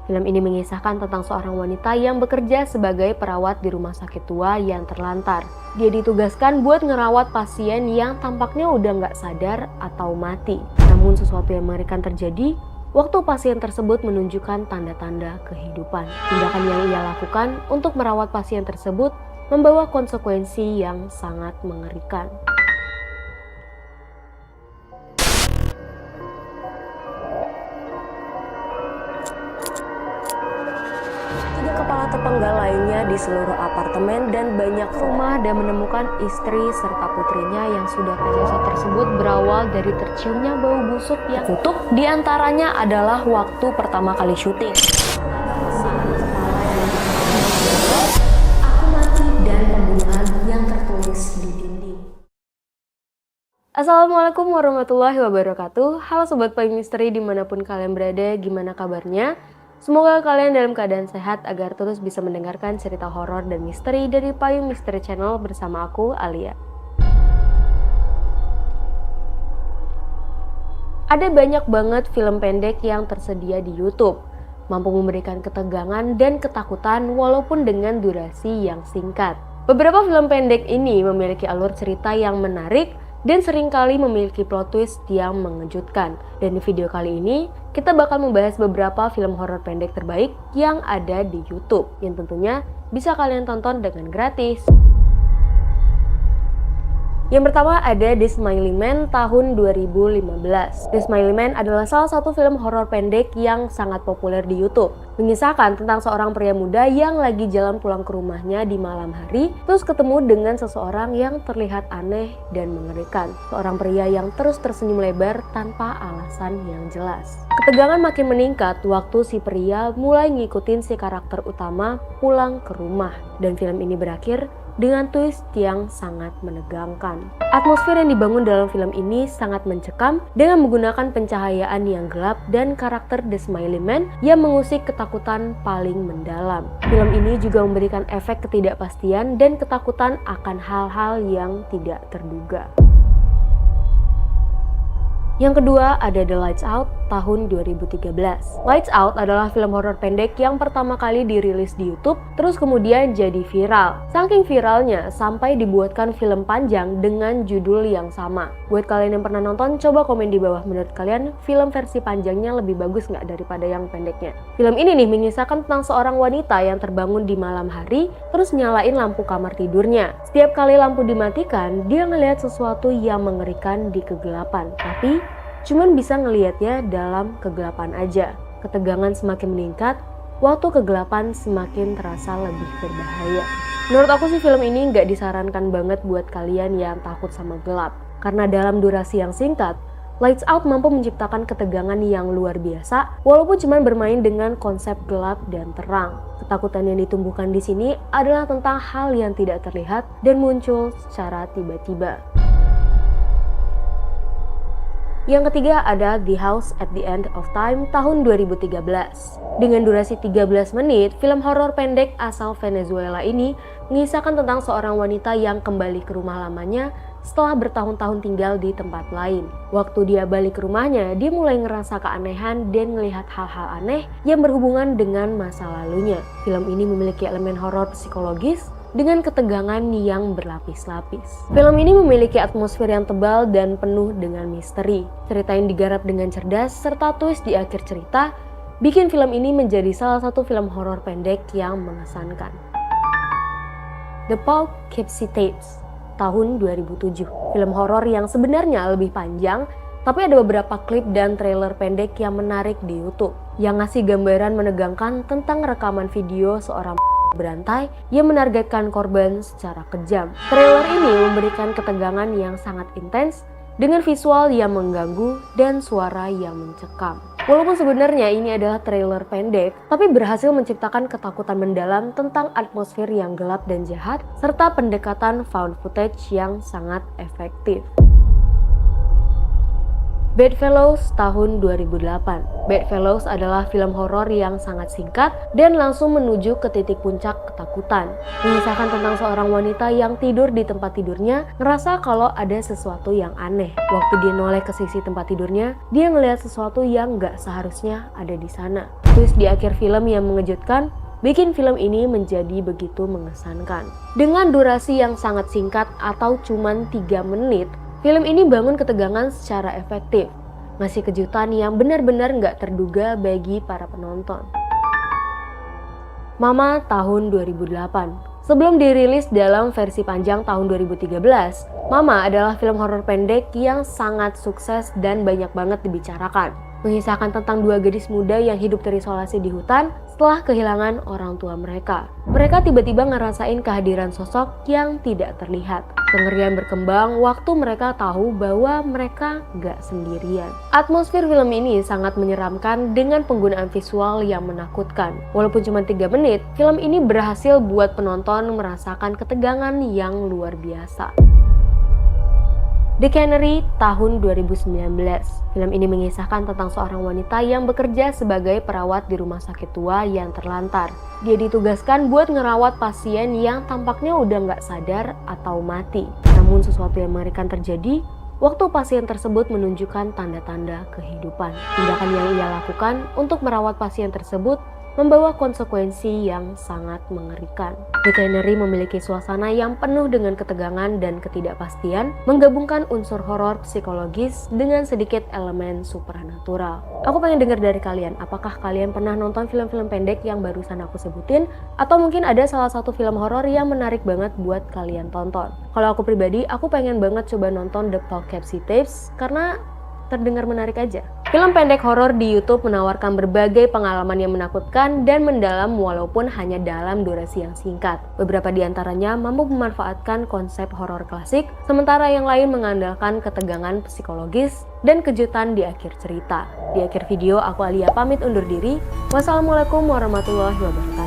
Film ini mengisahkan tentang seorang wanita yang bekerja sebagai perawat di rumah sakit tua yang terlantar. Dia ditugaskan buat ngerawat pasien yang tampaknya udah nggak sadar atau mati. Namun sesuatu yang mengerikan terjadi waktu pasien tersebut menunjukkan tanda-tanda kehidupan. Tindakan yang ia lakukan untuk merawat pasien tersebut membawa konsekuensi yang sangat mengerikan. Tiga kepala terpenggal lainnya di seluruh apartemen dan banyak rumah dan menemukan istri serta putrinya yang sudah tewas tersebut berawal dari terciumnya bau busuk yang tutup. Di antaranya adalah waktu pertama kali syuting. Aku mati dan pembunuhan yang tertulis di dinding. Assalamualaikum warahmatullahi wabarakatuh. Halo Sobat Payung Misteri dimanapun kalian berada, gimana kabarnya? Semoga kalian dalam keadaan sehat agar terus bisa mendengarkan cerita horor dan misteri dari Payung Misteri Channel bersama aku, Alia. Ada banyak banget film pendek yang tersedia di YouTube, mampu memberikan ketegangan dan ketakutan walaupun dengan durasi yang singkat. Beberapa film pendek ini memiliki alur cerita yang menarik dan seringkali memiliki plot twist yang mengejutkan. Dan di video kali ini, kita bakal membahas beberapa film horor pendek terbaik yang ada di YouTube, yang tentunya bisa kalian tonton dengan gratis. Yang pertama ada The Smiling Man tahun 2015. The Smiling Man adalah salah satu film horor pendek yang sangat populer di YouTube. Mengisahkan tentang seorang pria muda yang lagi jalan pulang ke rumahnya di malam hari, terus ketemu dengan seseorang yang terlihat aneh dan mengerikan. Seorang pria yang terus tersenyum lebar tanpa alasan yang jelas. Ketegangan makin meningkat waktu si pria mulai ngikutin si karakter utama pulang ke rumah. Dan film ini berakhir dengan twist yang sangat menegangkan. Atmosfer yang dibangun dalam film ini sangat mencekam dengan menggunakan pencahayaan yang gelap dan karakter The Smiling Man yang mengusik ketakutan paling mendalam. Film ini juga memberikan efek ketidakpastian dan ketakutan akan hal-hal yang tidak terduga. Yang kedua ada The Lights Out tahun 2013. Lights Out adalah film horor pendek yang pertama kali dirilis di YouTube, terus kemudian jadi viral. Saking viralnya sampai dibuatkan film panjang dengan judul yang sama. Buat kalian yang pernah nonton, coba komen di bawah menurut kalian film versi panjangnya lebih bagus nggak daripada yang pendeknya. Film ini nih mengisahkan tentang seorang wanita yang terbangun di malam hari, terus nyalain lampu kamar tidurnya. Setiap kali lampu dimatikan, dia ngelihat sesuatu yang mengerikan di kegelapan. Tapi cuman bisa ngelihatnya dalam kegelapan aja. Ketegangan semakin meningkat, waktu kegelapan semakin terasa lebih berbahaya. Menurut aku sih film ini nggak disarankan banget buat kalian yang takut sama gelap. Karena dalam durasi yang singkat, Lights Out mampu menciptakan ketegangan yang luar biasa, walaupun cuman bermain dengan konsep gelap dan terang. Ketakutan yang ditumbuhkan di sini adalah tentang hal yang tidak terlihat dan muncul secara tiba-tiba. Yang ketiga ada The House at the End of Time tahun 2013. Dengan durasi 13 menit, film horor pendek asal Venezuela ini mengisahkan tentang seorang wanita yang kembali ke rumah lamanya setelah bertahun-tahun tinggal di tempat lain. Waktu dia balik ke rumahnya, dia mulai ngerasa keanehan dan melihat hal-hal aneh yang berhubungan dengan masa lalunya. Film ini memiliki elemen horor psikologis dengan ketegangan yang berlapis-lapis. Film ini memiliki atmosfer yang tebal dan penuh dengan misteri. Cerita yang digarap dengan cerdas serta twist di akhir cerita bikin film ini menjadi salah satu film horor pendek yang mengesankan. The Poughkeepsie Tapes tahun 2007. Film horor yang sebenarnya lebih panjang, tapi ada beberapa klip dan trailer pendek yang menarik di YouTube yang ngasih gambaran menegangkan tentang rekaman video seorang berantai yang menargetkan korban secara kejam. Trailer ini memberikan ketegangan yang sangat intens dengan visual yang mengganggu dan suara yang mencekam. Walaupun sebenarnya ini adalah trailer pendek, tapi berhasil menciptakan ketakutan mendalam tentang atmosfer yang gelap dan jahat, serta pendekatan found footage yang sangat efektif. Bedfellows tahun 2008. Bedfellows adalah film horor yang sangat singkat dan langsung menuju ke titik puncak ketakutan. Mengisahkan tentang seorang wanita yang tidur di tempat tidurnya, ngerasa kalau ada sesuatu yang aneh. Waktu dia noleh ke sisi tempat tidurnya, dia ngelihat sesuatu yang gak seharusnya ada di sana. Twist di akhir film yang mengejutkan bikin film ini menjadi begitu mengesankan. Dengan durasi yang sangat singkat atau cuman 3 menit, film ini bangun ketegangan secara efektif, ngasih kejutan yang benar-benar nggak terduga bagi para penonton. Mama tahun 2008. Sebelum dirilis dalam versi panjang tahun 2013, Mama adalah film horor pendek yang sangat sukses dan banyak banget dibicarakan. Mengisahkan tentang 2 gadis muda yang hidup terisolasi di hutan setelah kehilangan orang tua mereka. Mereka tiba-tiba ngerasain kehadiran sosok yang tidak terlihat. Kengerian berkembang waktu mereka tahu bahwa mereka gak sendirian. Atmosfer film ini sangat menyeramkan dengan penggunaan visual yang menakutkan. Walaupun cuma 3 menit, film ini berhasil buat penonton merasakan ketegangan yang luar biasa. The Canary tahun 2019. Film ini mengisahkan tentang seorang wanita yang bekerja sebagai perawat di rumah sakit tua yang terlantar. Dia ditugaskan buat ngerawat pasien yang tampaknya udah nggak sadar atau mati. Namun sesuatu yang mengerikan terjadi waktu pasien tersebut menunjukkan tanda-tanda kehidupan. Tindakan yang ia lakukan untuk merawat pasien tersebut membawa konsekuensi yang sangat mengerikan. The Canary memiliki suasana yang penuh dengan ketegangan dan ketidakpastian, menggabungkan unsur horor psikologis dengan sedikit elemen supranatural. Aku pengen dengar dari kalian, apakah kalian pernah nonton film-film pendek yang barusan aku sebutin? Atau mungkin ada salah satu film horor yang menarik banget buat kalian tonton? Kalau aku pribadi, aku pengen banget coba nonton The Poughkeepsie Tapes karena terdengar menarik aja. Film pendek horor di YouTube menawarkan berbagai pengalaman yang menakutkan dan mendalam walaupun hanya dalam durasi yang singkat. Beberapa di antaranya mampu memanfaatkan konsep horor klasik, sementara yang lain mengandalkan ketegangan psikologis dan kejutan di akhir cerita. Di akhir video, aku Alia pamit undur diri. Wassalamualaikum warahmatullahi wabarakatuh.